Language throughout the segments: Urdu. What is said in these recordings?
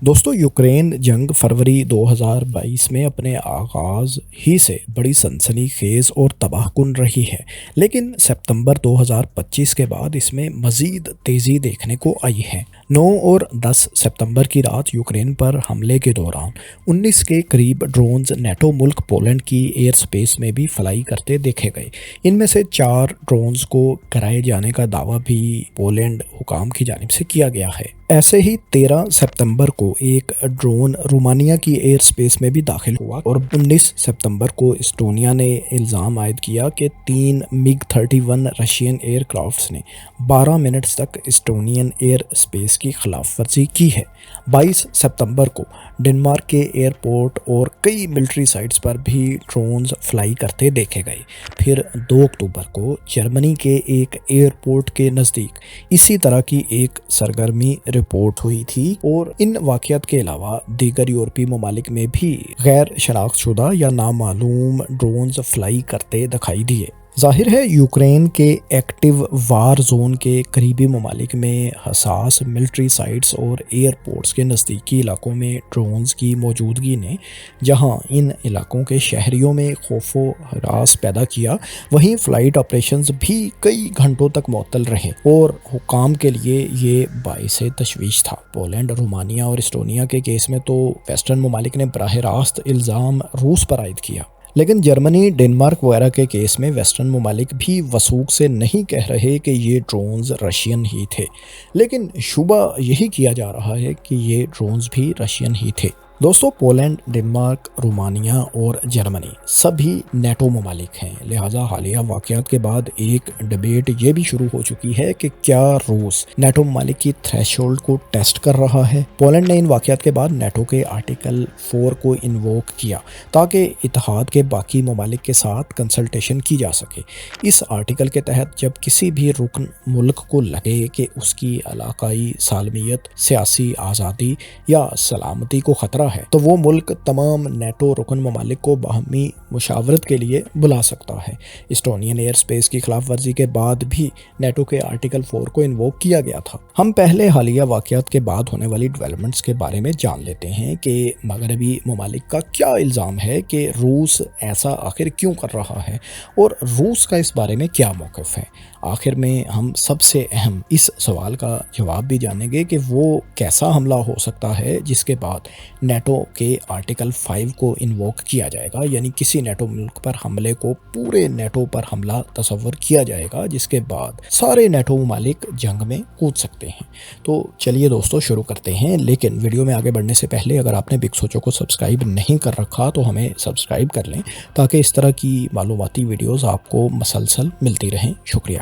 دوستو یوکرین جنگ فروری 2022 میں اپنے آغاز ہی سے بڑی سنسنی خیز اور تباہ کن رہی ہے، لیکن ستمبر 2025 کے بعد اس میں مزید تیزی دیکھنے کو آئی ہے۔ 9 اور 10 ستمبر کی رات یوکرین پر حملے کے دوران 19 کے قریب ڈرونز نیٹو ملک پولینڈ کی ایئر سپیس میں بھی فلائی کرتے دیکھے گئے۔ ان میں سے 4 ڈرونز کو گرائے جانے کا دعویٰ بھی پولینڈ حکام کی جانب سے کیا گیا ہے۔ ایسے ہی 13 ستمبر کو ایک ڈرون رومانیہ کی ایئر سپیس میں بھی داخل ہوا اور 19 ستمبر کو اسٹونیا نے الزام عائد کیا کہ 3 MiG-31 رشین ایئر کرافٹس نے 12 منٹس تک اسٹونین ایئر سپیس کی خلاف ورزی کی ہے۔ 22 ستمبر کو ڈنمارک کے ایئرپورٹ اور کئی ملٹری سائٹس پر بھی ڈرونز فلائی کرتے دیکھے گئے۔ پھر 2 اکتوبر کو جرمنی کے ایک ایئرپورٹ کے نزدیک اسی طرح کی ایک سرگرمی رپورٹ ہوئی تھی اور ان واقعات کے علاوہ دیگر یورپی ممالک میں بھی غیر شناخت شدہ یا نامعلوم ڈرونز فلائی کرتے دکھائی دیے۔ ظاہر ہے یوکرین کے ایکٹیو وار زون کے قریبی ممالک میں حساس ملٹری سائٹس اور ایئرپورٹس کے نزدیکی علاقوں میں ڈرونز کی موجودگی نے جہاں ان علاقوں کے شہریوں میں خوف و ہراس پیدا کیا، وہیں فلائٹ آپریشنز بھی کئی گھنٹوں تک معطل رہے اور حکام کے لیے یہ باعث تشویش تھا۔ پولینڈ، رومانیہ اور اسٹونیا کے کیس میں تو ویسٹرن ممالک نے براہ راست الزام روس پر عائد کیا، لیکن جرمنی، ڈنمارک وغیرہ کے کیس میں ویسٹرن ممالک بھی وثوق سے نہیں کہہ رہے کہ یہ ڈرونز رشین ہی تھے، لیکن شبہ یہی کیا جا رہا ہے کہ یہ ڈرونز بھی رشین ہی تھے۔ دوستو پولینڈ، ڈنمارک، رومانیہ اور جرمنی سبھی نیٹو ممالک ہیں، لہٰذا حالیہ واقعات کے بعد ایک ڈیبیٹ یہ بھی شروع ہو چکی ہے کہ کیا روس نیٹو ممالک کی تھریش ہولڈ کو ٹیسٹ کر رہا ہے۔ پولینڈ نے ان واقعات کے بعد نیٹو کے آرٹیکل 4 کو انووک کیا تاکہ اتحاد کے باقی ممالک کے ساتھ کنسلٹیشن کی جا سکے۔ اس آرٹیکل کے تحت جب کسی بھی رکن ملک کو لگے کہ اس کی علاقائی سالمیت، سیاسی آزادی یا سلامتی کو خطرہ ہے تو وہ ملک تمام نیٹو رکن ممالک کو باہمی مشاورت کے لیے بلا سکتا ہے۔ اسٹونین ایئر سپیس کی خلاف ورزی کے بعد بھی نیٹو کے آرٹیکل 4 کو انووک کیا گیا تھا۔ ہم پہلے حالیہ واقعات کے بعد ہونے والی ڈیولپمنٹس کے بارے میں جان لیتے ہیں کہ مغربی ممالک کا کیا الزام ہے کہ روس ایسا آخر کیوں کر رہا ہے اور روس کا اس بارے میں کیا موقف ہے۔ آخر میں ہم سب سے اہم اس سوال کا جواب بھی جانیں گے کہ وہ کیسا حملہ ہو سکتا ہے جس کے بعد نیٹو کے آرٹیکل 5 کو انووک کیا جائے گا، یعنی کسی نیٹو ملک پر حملے کو پورے نیٹو پر حملہ تصور کیا جائے گا جس کے بعد سارے نیٹو ممالک جنگ میں کود سکتے ہیں۔ تو چلیے دوستو شروع کرتے ہیں، لیکن ویڈیو میں آگے بڑھنے سے پہلے اگر آپ نے بگ سوچو کو سبسکرائب نہیں کر رکھا تو ہمیں سبسکرائب کر لیں تاکہ اس طرح کی معلوماتی ویڈیوز آپ کو مسلسل ملتی رہیں۔ شکریہ۔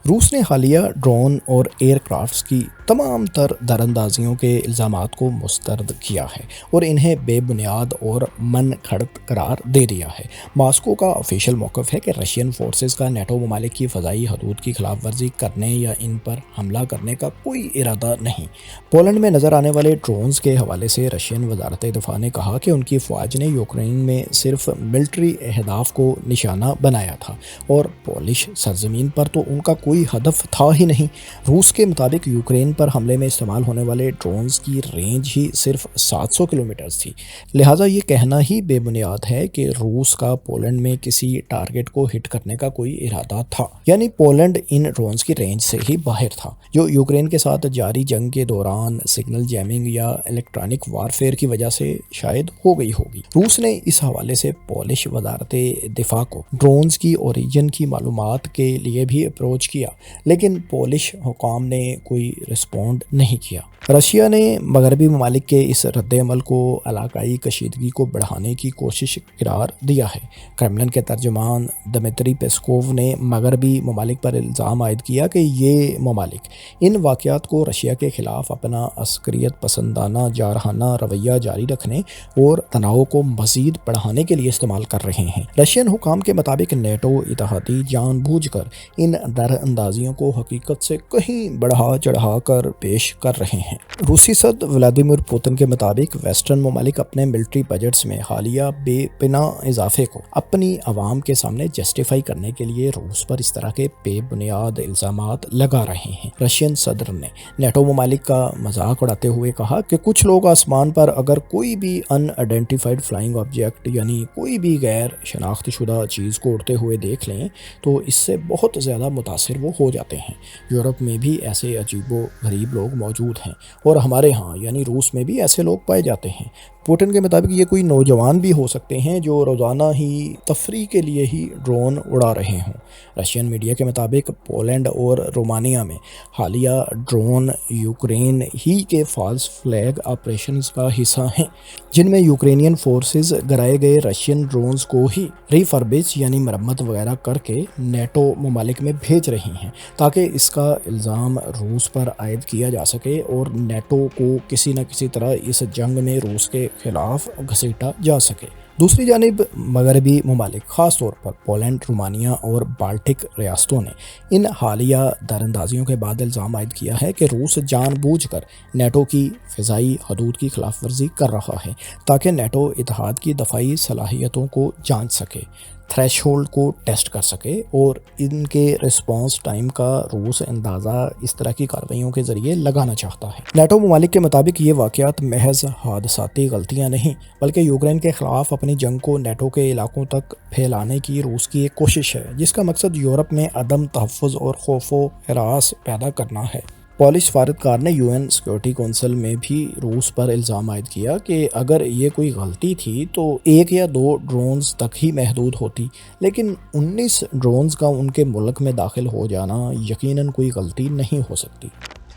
روس نے حالیہ ڈرون اور ایئر کرافٹس کی تمام تر دراندازیوں کے الزامات کو مسترد کیا ہے اور انہیں بے بنیاد اور من گھڑت قرار دے دیا ہے۔ ماسکو کا آفیشیل موقف ہے کہ رشین فورسز کا نیٹو ممالک کی فضائی حدود کی خلاف ورزی کرنے یا ان پر حملہ کرنے کا کوئی ارادہ نہیں۔ پولینڈ میں نظر آنے والے ڈرونز کے حوالے سے رشین وزارت دفاع نے کہا کہ ان کی فوج نے یوکرین میں صرف ملٹری اہداف کو نشانہ بنایا تھا اور پولش سرزمین پر تو ان کا کوئی ہدف تھا ہی نہیں۔ روس کے مطابق یوکرین پر حملے میں استعمال ہونے والے ڈرونز کی رینج ہی صرف 700 کلومیٹرز تھی، لہٰذا یہ کہنا ہی بے بنیاد ہے کہ روس کا پولینڈ میں کسی ٹارگٹ کو ہٹ کرنے کا کوئی ارادہ تھا، یعنی پولینڈ ان ڈرونز کی رینج سے ہی باہر تھا، جو یوکرین کے ساتھ جاری جنگ کے دوران سگنل جیمنگ یا الیکٹرانک وارفیئر کی وجہ سے شاید ہو گئی ہوگی۔ روس نے اس حوالے سے پولش وزارت دفاع کو ڈرونز کی اوریجن کی معلومات کے لیے بھی اپروچ کیا، لیکن پولش حکام نے کوئی رسپونڈ نہیں کیا۔ رشیا نے مغربی ممالک کے اس رد عمل کو علاقائی کشیدگی کو بڑھانے کی کوشش قرار دیا ہے۔ کرملن کے ترجمان دمتری پیسکوو نے مغربی ممالک پر الزام عائد کیا کہ یہ ممالک ان واقعات کو رشیا کے خلاف اپنا عسکریت پسندانہ جارحانہ رویہ جاری رکھنے اور تناؤ کو مزید بڑھانے کے لیے استعمال کر رہے ہیں۔ رشین حکام کے مطابق نیٹو اتحادی جان بوجھ کر ان در اندازیوں کو حقیقت سے کہیں بڑھا چڑھا کر پیش کر رہے ہیں۔ روسی صدر ولادیمیر پوتن کے مطابق ویسٹرن ممالک اپنے ملٹری بجٹس میں حالیہ بے پناہ اضافے کو اپنی عوام کے سامنے جسٹیفائی کرنے کے لیے روس پر اس طرح کے بے بنیاد الزامات لگا رہے ہیں۔ رشین صدر نے نیٹو ممالک کا مذاق اڑاتے ہوئے کہا کہ کچھ لوگ آسمان پر اگر کوئی بھی ان آئیڈینٹیفائڈ فلائنگ آبجیکٹ یعنی کوئی بھی غیر شناخت شدہ چیز کو اڑتے ہوئے دیکھ لیں تو اس سے بہت زیادہ متاثر وہ ہو جاتے ہیں۔ یورپ میں بھی ایسے عجیب و غریب لوگ موجود ہیں اور ہمارے ہاں یعنی روس میں بھی ایسے لوگ پائے جاتے ہیں۔ پوٹن کے مطابق یہ کوئی نوجوان بھی ہو سکتے ہیں جو روزانہ ہی تفریح کے لیے ہی ڈرون اڑا رہے ہوں۔ رشین میڈیا کے مطابق پولینڈ اور رومانیہ میں حالیہ ڈرون یوکرین ہی کے فالس فلیگ آپریشنز کا حصہ ہیں، جن میں یوکرینین فورسز گرائے گئے رشین ڈرونز کو ہی ریفربش یعنی مرمت وغیرہ کر کے نیٹو ممالک میں بھیج رہی ہیں تاکہ اس کا الزام روس پر عائد کیا جا سکے اور نیٹو کو کسی نہ کسی طرح اس جنگ میں روس کے خلاف گھسیٹا جا سکے۔ دوسری جانب مغربی ممالک خاص طور پر پولینڈ، رومانیہ اور بالٹک ریاستوں نے ان حالیہ دراندازیوں کے بعد الزام عائد کیا ہے کہ روس جان بوجھ کر نیٹو کی فضائی حدود کی خلاف ورزی کر رہا ہے تاکہ نیٹو اتحاد کی دفاعی صلاحیتوں کو جانچ سکے، تھریش ہولڈ کو ٹیسٹ کر سکے اور ان کے رسپانس ٹائم کا روس اندازہ اس طرح کی کارروائیوں کے ذریعے لگانا چاہتا ہے۔ نیٹو ممالک کے مطابق یہ واقعات محض حادثاتی غلطیاں نہیں بلکہ یوکرین کے خلاف اپنی جنگ کو نیٹو کے علاقوں تک پھیلانے کی روس کی ایک کوشش ہے جس کا مقصد یورپ میں عدم تحفظ اور خوف و ہراس پیدا کرنا ہے۔ پولش سفارتکار نے UN سیکورٹی کونسل میں بھی روس پر الزام عائد کیا کہ اگر یہ کوئی غلطی تھی تو 1 یا 2 ڈرونز تک ہی محدود ہوتی، لیکن 19 ڈرونز کا ان کے ملک میں داخل ہو جانا یقیناً کوئی غلطی نہیں ہو سکتی۔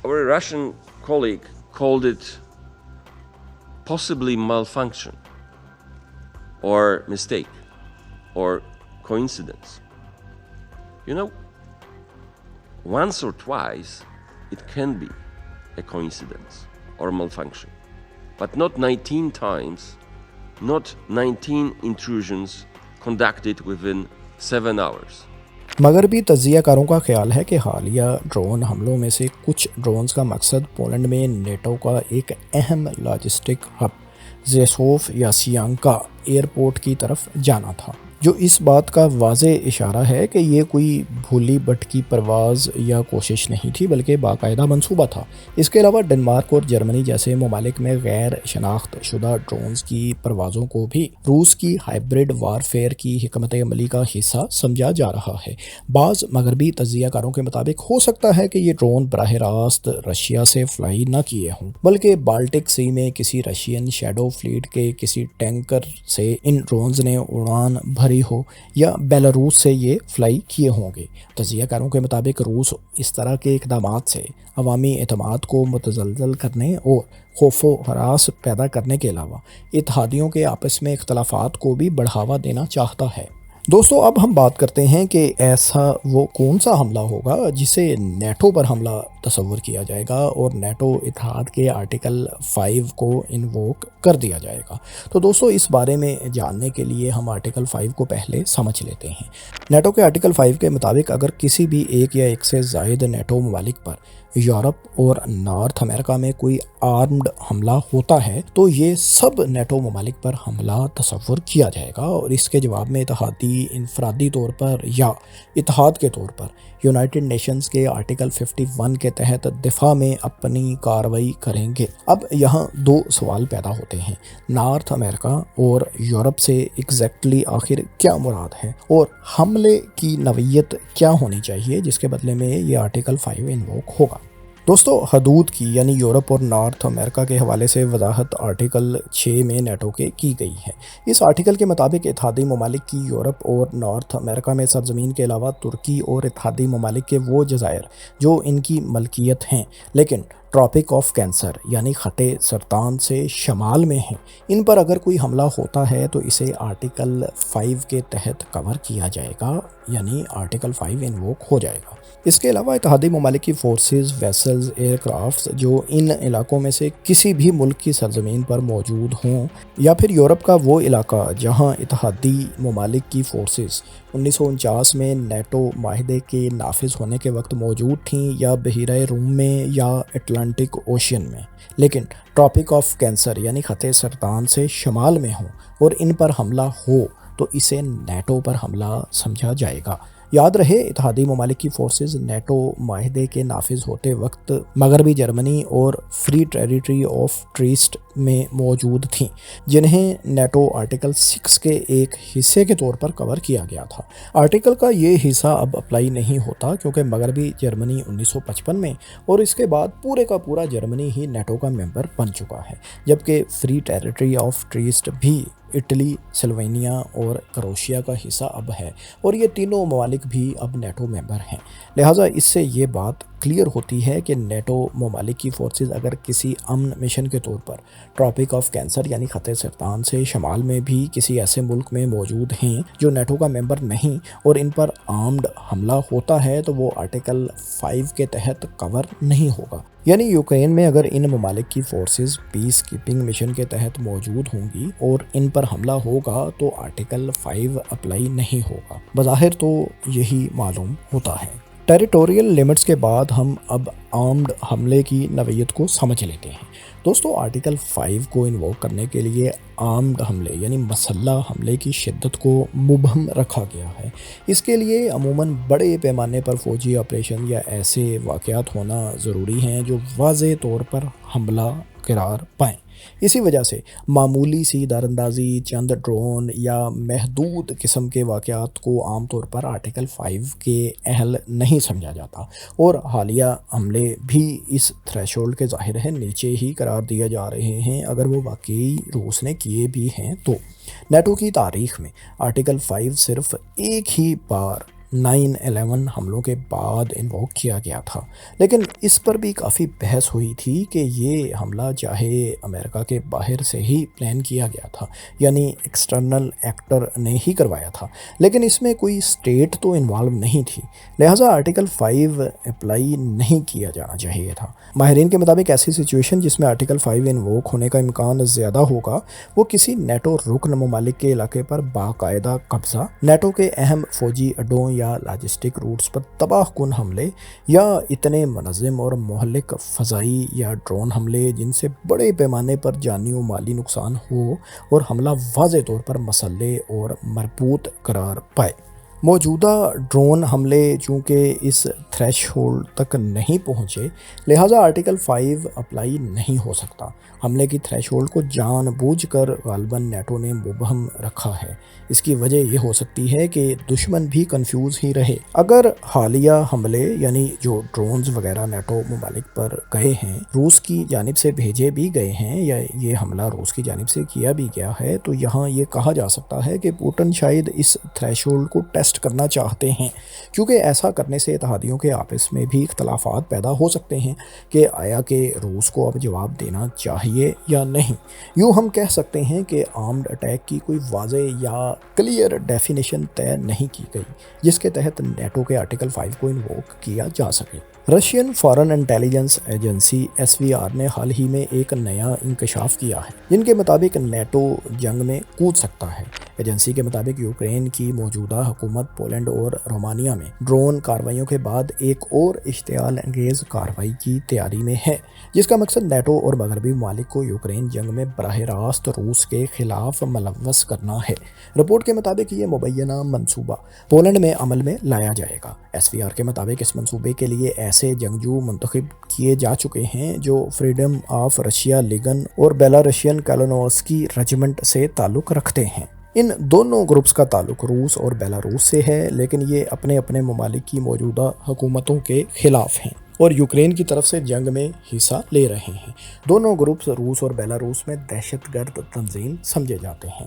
Our Russian colleague called it possibly malfunction or mistake or coincidence. You know, once or twice it can be a coincidence or malfunction, but not 19 times, not 19 intrusions conducted within 7 hours. مغربی تجزیہ کاروں کا خیال ہے کہ حالیہ ڈرون حملوں میں سے کچھ ڈرونز کا مقصد پولینڈ میں نیٹو کا ایک اہم لاجسٹک ہب زیسوف یا سیانکا ایئرپورٹ کی طرف جانا تھا، جو اس بات کا واضح اشارہ ہے کہ یہ کوئی بھولی بھٹکی پرواز یا کوشش نہیں تھی بلکہ باقاعدہ منصوبہ تھا۔ اس کے علاوہ ڈنمارک اور جرمنی جیسے ممالک میں غیر شناخت شدہ ڈرونز کی پروازوں کو بھی روس کی ہائبرڈ وارفیئر کی حکمت عملی کا حصہ سمجھا جا رہا ہے۔ بعض مغربی تجزیہ کاروں کے مطابق ہو سکتا ہے کہ یہ ڈرون براہ راست رشیا سے فلائی نہ کیے ہوں بلکہ بالٹک سی میں کسی رشین شیڈو فلیٹ کے کسی ٹینکر سے ان ڈرونز نے اڑان بھری ہو یا بیلاروس سے یہ فلائی کیے ہوں گے۔ تجزیہ کاروں کے مطابق روس اس طرح کے اقدامات سے عوامی اعتماد کو متزلزل کرنے اور خوف و ہراس پیدا کرنے کے علاوہ اتحادیوں کے آپس میں اختلافات کو بھی بڑھاوا دینا چاہتا ہے۔ دوستو، اب ہم بات کرتے ہیں کہ ایسا وہ کون سا حملہ ہوگا جسے نیٹو پر حملہ تصور کیا جائے گا اور نیٹو اتحاد کے آرٹیکل 5 کو انووک کر دیا جائے گا۔ تو دوستو، اس بارے میں جاننے کے لیے ہم آرٹیکل 5 کو پہلے سمجھ لیتے ہیں۔ نیٹو کے آرٹیکل 5 کے مطابق اگر کسی بھی ایک یا ایک سے زائد نیٹو ممالک پر یورپ اور نارتھ امریکہ میں کوئی آرمڈ حملہ ہوتا ہے تو یہ سب نیٹو ممالک پر حملہ تصور کیا جائے گا اور اس کے جواب میں اتحادی انفرادی طور پر یا اتحاد کے طور پر یونائٹڈ نیشنز کے آرٹیکل 51 کے تحت دفاع میں اپنی کارروائی کریں گے۔ اب یہاں 2 سوال پیدا ہوتے ہیں، نارتھ امریکہ اور یورپ سے ایگزیکٹلی آخر کیا مراد ہے اور حملے کی نوعیت کیا ہونی چاہیے جس کے بدلے میں یہ آرٹیکل 5 انووک ہوگا۔ دوستو، حدود کی یعنی یورپ اور نارتھ امریکہ کے حوالے سے وضاحت آرٹیکل 6 میں نیٹو کے کی گئی ہے۔ اس آرٹیکل کے مطابق اتحادی ممالک کی یورپ اور نارتھ امریکہ میں سرزمین کے علاوہ ترکی اور اتحادی ممالک کے وہ جزائر جو ان کی ملکیت ہیں لیکن ٹراپک آف کینسر یعنی خط سرطان سے شمال میں ہیں، ان پر اگر کوئی حملہ ہوتا ہے تو اسے آرٹیکل 5 کے تحت کور کیا جائے گا، یعنی آرٹیکل 5 انووک ہو جائے گا۔ اس کے علاوہ اتحادی ممالک کی فورسز، ویسلز، ایئر کرافٹس جو ان علاقوں میں سے کسی بھی ملک کی سرزمین پر موجود ہوں، یا پھر یورپ کا وہ علاقہ جہاں اتحادی ممالک کی فورسز 1949 میں نیٹو معاہدے کے نافذ ہونے کے وقت موجود تھیں، یا بحیرہ روم میں یا اٹلانٹک اوشین میں، لیکن ٹراپک آف کینسر یعنی خط سرطان سے شمال میں ہوں اور ان پر حملہ ہو تو اسے نیٹو پر حملہ سمجھا جائے گا۔ یاد رہے اتحادی ممالک کی فورسز نیٹو معاہدے کے نافذ ہوتے وقت مغربی جرمنی اور فری ٹیریٹری آف ٹریسٹ میں موجود تھیں، جنہیں نیٹو آرٹیکل 6 کے ایک حصے کے طور پر کور کیا گیا تھا۔ آرٹیکل کا یہ حصہ اب اپلائی نہیں ہوتا کیونکہ مغربی جرمنی 1955 میں اور اس کے بعد پورے کا پورا جرمنی ہی نیٹو کا ممبر بن چکا ہے، جبکہ فری ٹیریٹری آف ٹریسٹ بھی اٹلی، سلوینیا اور کروشیا کا حصہ اب ہے، اور یہ تینوں ممالک بھی اب نیٹو ممبر ہیں۔ لہٰذا اس سے یہ بات کلیئر ہوتی ہے کہ نیٹو ممالک کی فورسز اگر کسی امن مشن کے طور پر ٹراپک آف کینسر یعنی خط سرطان سے شمال میں بھی کسی ایسے ملک میں موجود ہیں جو نیٹو کا ممبر نہیں، اور ان پر آرمڈ حملہ ہوتا ہے تو وہ آرٹیکل 5 کے تحت کور نہیں ہوگا۔ یعنی یوکرین میں اگر ان ممالک کی فورسز پیس کیپنگ مشن کے تحت موجود ہوں گی اور ان پر حملہ ہوگا تو آرٹیکل 5 اپلائی نہیں ہوگا۔ بظاہر تو یہی معلوم ہوتا ہے۔ ٹیریٹوریل لیمٹس کے بعد ہم اب آرمڈ حملے کی نوعیت کو سمجھ لیتے ہیں۔ دوستو، آرٹیکل 5 کو انووک کرنے کے لیے آرمڈ حملے یعنی مسلح حملے کی شدت کو مبہم رکھا گیا ہے۔ اس کے لیے عموماً بڑے پیمانے پر فوجی آپریشن یا ایسے واقعات ہونا ضروری ہیں جو واضح طور پر حملہ قرار پائیں۔ اسی وجہ سے معمولی سی دراندازی، چند ڈرون یا محدود قسم کے واقعات کو عام طور پر آرٹیکل 5 کے اہل نہیں سمجھا جاتا، اور حالیہ حملے بھی اس تھریشولڈ کے ظاہر ہے نیچے ہی قرار دیا جا رہے ہیں اگر وہ واقعی روس نے کیے بھی ہیں تو۔ نیٹو کی تاریخ میں آرٹیکل 5 صرف ایک ہی بار 9/11 حملوں کے بعد انووک کیا گیا تھا، لیکن اس پر بھی کافی بحث ہوئی تھی کہ یہ حملہ چاہے امریکہ کے باہر سے ہی پلان کیا گیا تھا، یعنی ایکسٹرنل ایکٹر نے ہی کروایا تھا، لیکن اس میں کوئی اسٹیٹ تو انوالو نہیں تھی، لہٰذا آرٹیکل 5 اپلائی نہیں کیا جانا چاہیے تھا۔ ماہرین کے مطابق ایسی سچویشن جس میں آرٹیکل 5 انووک ہونے کا امکان زیادہ ہوگا وہ کسی نیٹو رکن ممالک کے علاقے پر باقاعدہ قبضہ، نیٹو کے اہم فوجی اڈوں یا لاجسٹک روٹس پر تباہ کن حملے، یا اتنے منظم اور مہلک فضائی یا ڈرون حملے جن سے بڑے پیمانے پر جانی و مالی نقصان ہو اور حملہ واضح طور پر مسلح اور مربوط قرار پائے۔ موجودہ ڈرون حملے چونکہ اس تھریش ہولڈ تک نہیں پہنچے، لہٰذا آرٹیکل 5 اپلائی نہیں ہو سکتا۔ حملے کی تھریش ہولڈ کو جان بوجھ کر غالباً نیٹو نے مبہم رکھا ہے۔ اس کی وجہ یہ ہو سکتی ہے کہ دشمن بھی کنفیوز ہی رہے۔ اگر حالیہ حملے یعنی جو ڈرونز وغیرہ نیٹو ممالک پر گئے ہیں روس کی جانب سے بھیجے بھی گئے ہیں، یا یہ حملہ روس کی جانب سے کیا بھی گیا ہے، تو یہاں یہ کہا جا سکتا ہے کہ پوٹن شاید اس تھریش ہولڈ کو ٹیسٹ کرنا چاہتے ہیں، کیونکہ ایسا کرنے سے اتحادیوں کے آپس میں بھی اختلافات پیدا ہو سکتے ہیں کہ آیا کہ روس کو اب جواب دینا چاہیے یا نہیں۔ یوں ہم کہہ سکتے ہیں کہ آرمڈ اٹیک کی کوئی واضح یا کلیئر ڈیفینیشن طے نہیں کی گئی جس کے تحت نیٹو کے آرٹیکل 5 کو انووک کیا جا سکے۔ Russian foreign intelligence agency SVR نے حال ہی میں ایک نیا انکشاف کیا ہے جن کے مطابق نیٹو جنگ میں کود سکتا ہے۔ ایجنسی کے مطابق یوکرین کی موجودہ حکومت پولینڈ اور رومانیہ میں ڈرون کارروائیوں کے بعد ایک اور اشتعال انگیز کارروائی کی تیاری میں ہے جس کا مقصد نیٹو اور مغربی ممالک کو یوکرین جنگ میں براہ راست روس کے خلاف ملوث کرنا ہے۔ رپورٹ کے مطابق یہ مبینہ منصوبہ پولینڈ میں عمل میں لایا جائے گا۔ SVR کے مطابق اس منصوبے کے لیے ایسے جنگجو منتخب کیے جا چکے ہیں جو فریڈم آف رشیا لیگن اور بیلاروشین کالونوسکی ریجیمنٹ سے تعلق رکھتے ہیں۔ ان دونوں گروپس کا تعلق روس اور بیلاروس سے ہے، لیکن یہ اپنے اپنے ممالک کی موجودہ حکومتوں کے خلاف ہیں اور یوکرین کی طرف سے جنگ میں حصہ لے رہے ہیں۔ دونوں گروپس روس اور بیلاروس میں دہشت گرد تنظیم سمجھے جاتے ہیں۔